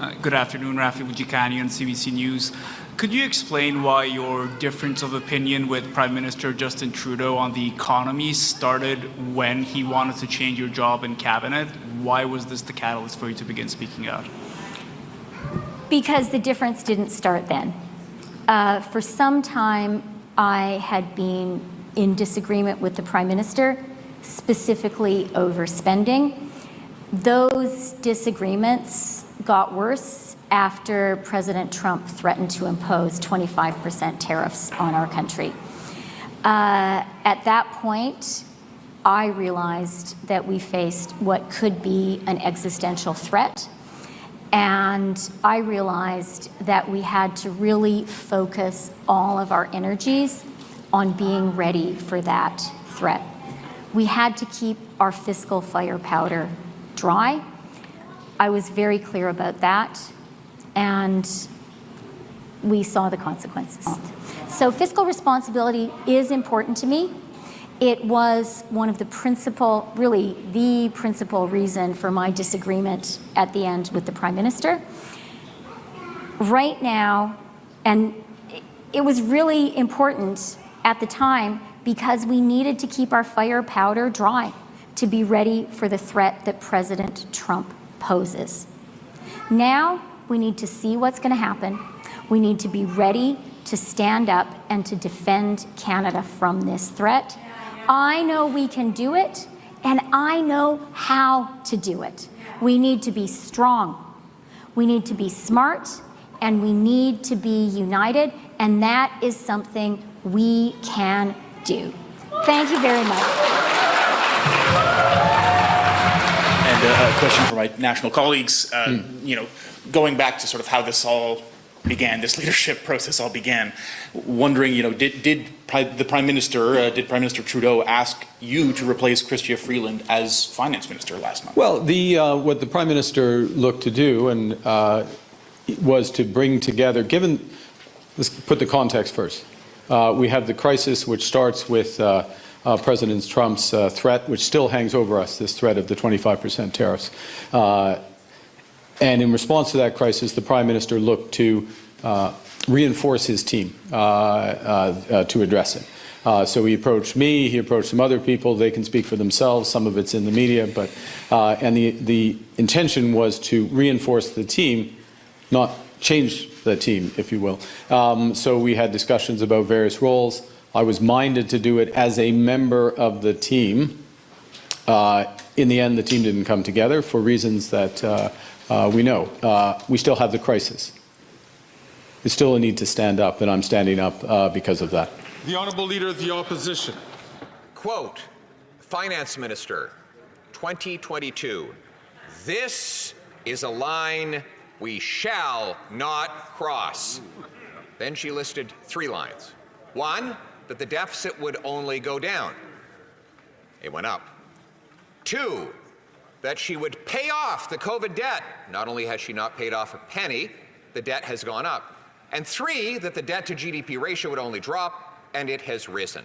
Good afternoon, Rafi on CBC News. Could you explain why your difference of opinion with Prime Minister Justin Trudeau on the economy started when he wanted to change your job in cabinet? Why was this the catalyst for you to begin speaking out? Because the difference didn't start then. For some time, I had been in disagreement with the Prime Minister, specifically over spending. Those disagreements got worse after President Trump threatened to impose 25% tariffs on our country. At that point, I realized that we faced what could be an existential threat, and I realized that we had to really focus all of our energies on being ready for that threat. We had to keep our fiscal firepower dry. I was very clear about that, and we saw the consequences. So fiscal responsibility is important to me. It was one of the principal, really the principal reason for my disagreement at the end with the Prime Minister. Right now, and it was really important at the time because we needed to keep our firepower dry to be ready for the threat that President Trump poses. Now we need to see what's going to happen. We need to be ready to stand up and to defend Canada from this threat. I know we can do it, and I know how to do it. We need to be strong. We need to be smart, and we need to be united, and that is something we can do. Thank you very much. And a question for my national colleagues, going back to sort of how this all began, this leadership process all began, wondering, did the Prime Minister, did Prime Minister Trudeau ask you to replace Chrystia Freeland as Finance Minister last month? Well, what the Prime Minister looked to do was to bring together, let's put the context first. We have the crisis which starts with President Trump's threat, which still hangs over us, this threat of the 25% tariffs. And in response to that crisis, the Prime Minister looked to reinforce his team to address it. So he approached me, he approached some other people. They can speak for themselves. Some of it's in the media, but and the intention was to reinforce the team, not change the team, if you will. So we had discussions about various roles. I was minded to do it as a member of the team. In the end, the team didn't come together for reasons that we know. We still have the crisis. There's still a need to stand up, and I'm standing up because of that. The Honourable Leader of the Opposition. Quote, Finance Minister, 2022. This is a line we shall not cross. Then she listed 3 lines. 1, that the deficit would only go down. It went up. 2, that she would pay off the COVID debt. Not only has she not paid off a penny, the debt has gone up. And 3, that the debt to GDP ratio would only drop, and it has risen.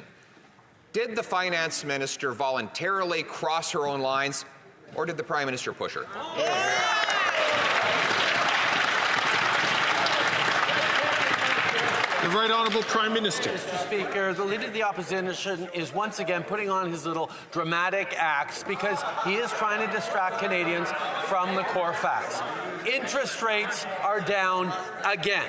Did the Finance Minister voluntarily cross her own lines, or did the Prime Minister push her? The Right Honourable Prime Minister. Mr. Speaker, the Leader of the Opposition is once again putting on his little dramatic acts because he is trying to distract Canadians from the core facts. Interest rates are down again.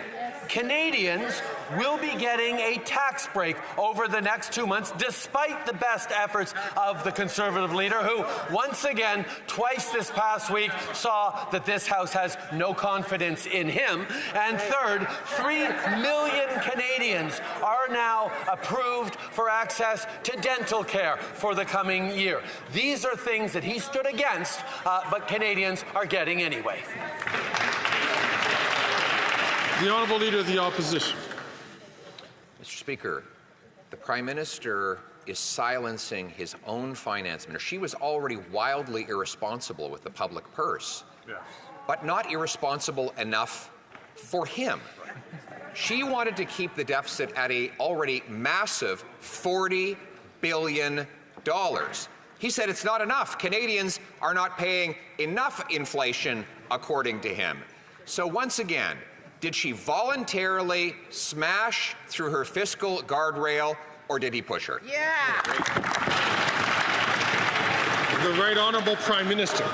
Canadians will be getting a tax break over the next 2 months, despite the best efforts of the Conservative leader, who once again, twice this past week, saw that this House has no confidence in him. And third, 3 million Canadians are now approved for access to dental care for the coming year. These are things that he stood against, but Canadians are getting anyway. The Honourable Leader of the Opposition. Mr. Speaker, the Prime Minister is silencing his own finance minister. She was already wildly irresponsible with the public purse, but not irresponsible enough for him. She wanted to keep the deficit at an already massive $40 billion. He said it's not enough. Canadians are not paying enough inflation, according to him. So once again, did she voluntarily smash through her fiscal guardrail, or did he push her? Yeah. The Right Honourable Prime Minister.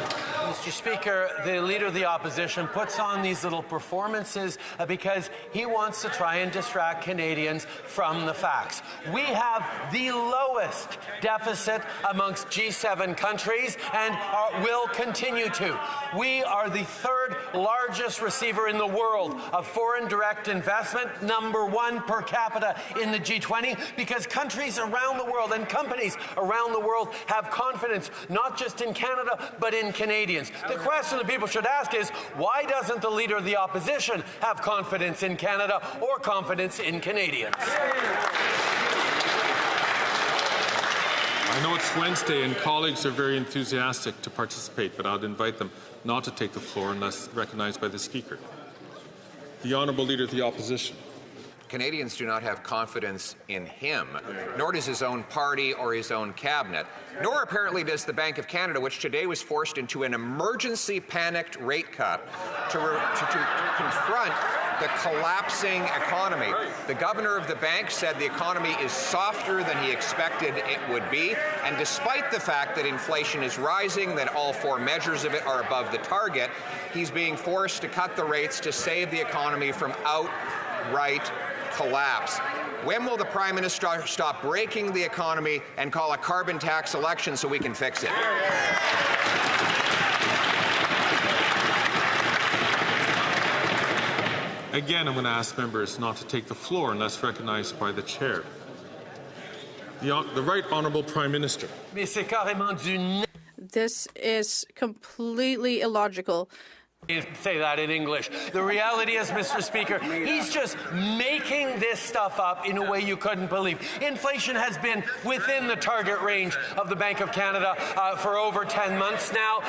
Mr. Speaker, the Leader of the Opposition puts on these little performances because he wants to try and distract Canadians from the facts. We have the lowest deficit amongst G7 countries and will continue to. We are the third largest receiver in the world of foreign direct investment, #1 per capita in the G20, because countries around the world and companies around the world have confidence, not just in Canada, but in Canadians. The question that people should ask is, why doesn't the Leader of the Opposition have confidence in Canada or confidence in Canadians? I know it's Wednesday and colleagues are very enthusiastic to participate, but I'd invite them not to take the floor unless recognized by the Speaker. The Honourable Leader of the Opposition. Canadians do not have confidence in him, nor does his own party or his own cabinet, nor apparently does the Bank of Canada, which today was forced into an emergency panicked rate cut to confront the collapsing economy. The governor of the bank said the economy is softer than he expected it would be, and despite the fact that inflation is rising, that all 4 measures of it are above the target, he's being forced to cut the rates to save the economy from outright collapse. When will the Prime Minister stop breaking the economy and call a carbon tax election so we can fix it? Again, I'm going to ask members not to take the floor unless recognized by the Chair. The Right Honourable Prime Minister. This is completely illogical. Say that in English. The reality is, Mr. Speaker, he's just making this stuff up in a way you couldn't believe. Inflation has been within the target range of the Bank of Canada for over 10 months now.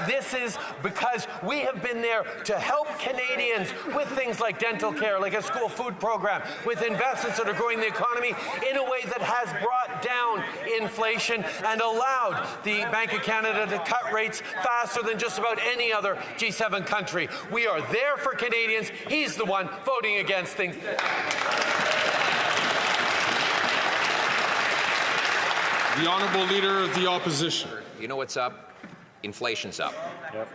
This is because we have been there to help Canadians with things like dental care, like a school food program, with investments that are growing the economy in a way that has brought down inflation and allowed the Bank of Canada to cut rates faster than just about any other G7 country. We are there for Canadians. He's the one voting against things. The Honourable Leader of the Opposition. You know what's up? Inflation's up. Yep.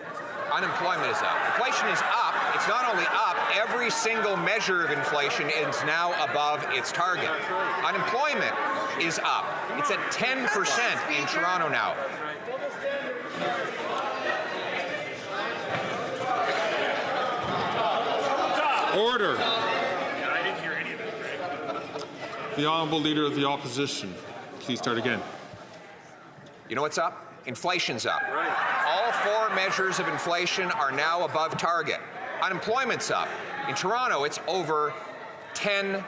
Unemployment is up. Inflation is up. It's not only up, every single measure of inflation is now above its target. Unemployment is up. It's at 10% in Toronto now. Order. I didn't hear any of it. The Honourable Leader of the Opposition. Please start again. You know what's up? Inflation's up. All 4 measures of inflation are now above target. Unemployment's up. In Toronto, it's over 10%.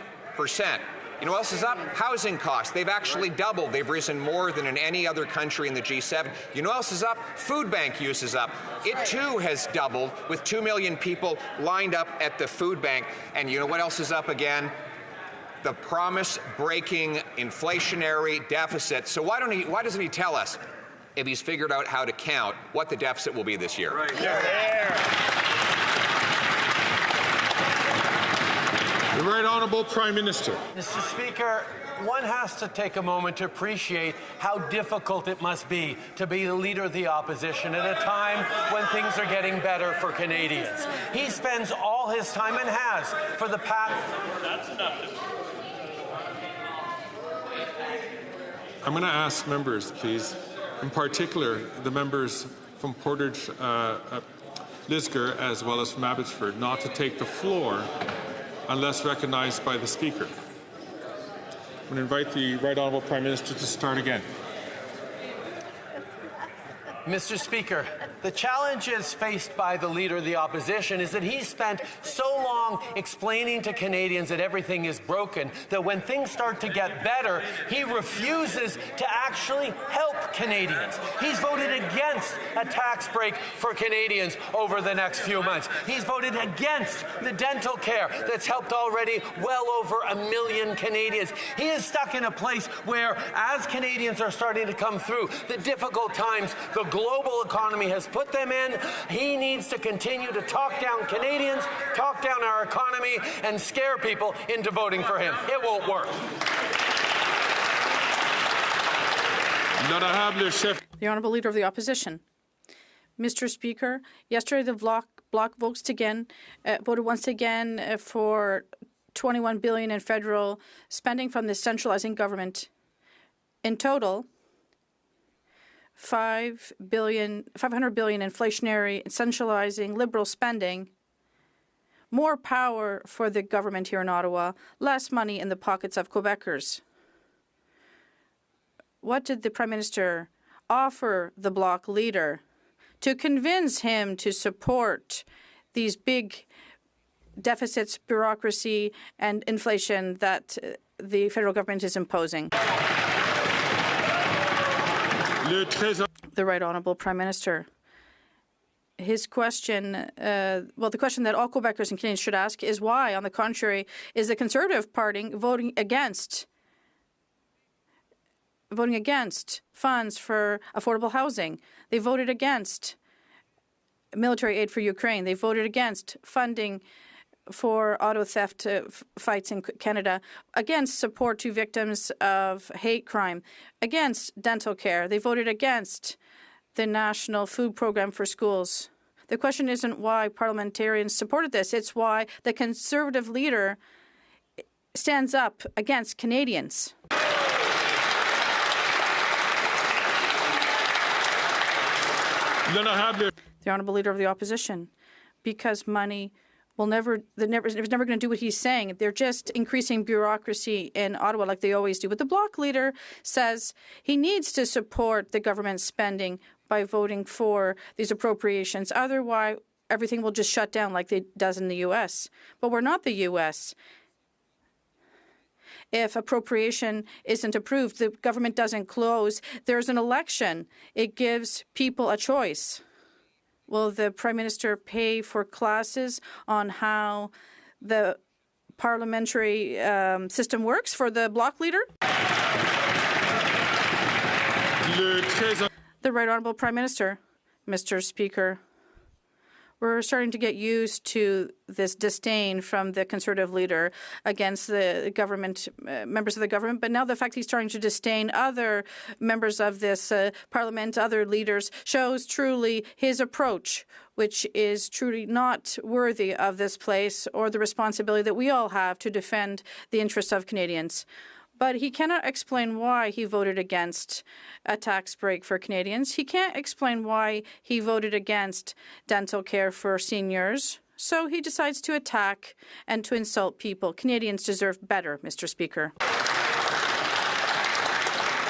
You know what else is up? Housing costs. They've actually doubled. They've risen more than in any other country in the G7. You know what else is up? Food bank use is up. It too has doubled, with 2 million people lined up at the food bank. And you know what else is up again? The promise-breaking inflationary deficit. So why doesn't he tell us, if he's figured out how to count, what the deficit will be this year? Right. Yeah. The Right Honourable Prime Minister. Mr. Speaker, one has to take a moment to appreciate how difficult it must be to be the Leader of the Opposition at a time when things are getting better for Canadians. He spends all his time, and has for the past... That's enough. I'm going to ask members, please, in particular the members from Portage, Lisgar, as well as from Abbotsford, not to take the floor unless recognized by the Speaker. I'm going to invite the Right Honourable Prime Minister to start again. Mr. Speaker, the challenges faced by the Leader of the Opposition is that he's spent so long explaining to Canadians that everything is broken that when things start to get better, he refuses to actually help Canadians. He's voted against a tax break for Canadians over the next few months. He's voted against the dental care that's helped already well over 1 million Canadians. He is stuck in a place where, as Canadians are starting to come through the difficult times the global economy has put them in. He needs to continue to talk down Canadians, talk down our economy, and scare people into voting for him. It won't work. The Honourable Leader of the Opposition. Mr. Speaker, yesterday the Bloc voted once again for $21 billion in federal spending from the centralizing government. In total, $500 billion inflationary, centralizing, liberal spending, more power for the government here in Ottawa, less money in the pockets of Quebecers. What did the Prime Minister offer the Bloc leader to convince him to support these big deficits, bureaucracy, and inflation that the federal government is imposing? The Right Honourable Prime Minister. His question, the question that all Quebecers and Canadians should ask is why, on the contrary, is the Conservative Party voting against funds for affordable housing. They voted against military aid for Ukraine. They voted against funding for auto theft fights in Canada, against support to victims of hate crime, against dental care. They voted against the National Food Program for schools. The question isn't why parliamentarians supported this. It's why the Conservative leader stands up against Canadians. The Honourable Leader of the Opposition, because money is never going to do what he's saying. They're just increasing bureaucracy in Ottawa like they always do. But the Bloc leader says he needs to support the government spending by voting for these appropriations. Otherwise, everything will just shut down like it does in the U.S. But we're not the U.S. If appropriation isn't approved, the government doesn't close. There's an election. It gives people a choice. Will the Prime Minister pay for classes on how the parliamentary system works for the Bloc leader? The Right Honourable Prime Minister. Mr. Speaker, we're starting to get used to this disdain from the Conservative leader against the government, members of the government. But now the fact he's starting to disdain other members of this parliament, other leaders, shows truly his approach, which is truly not worthy of this place or the responsibility that we all have to defend the interests of Canadians. But he cannot explain why he voted against a tax break for Canadians. He can't explain why he voted against dental care for seniors. So he decides to attack and to insult people. Canadians deserve better, Mr. Speaker.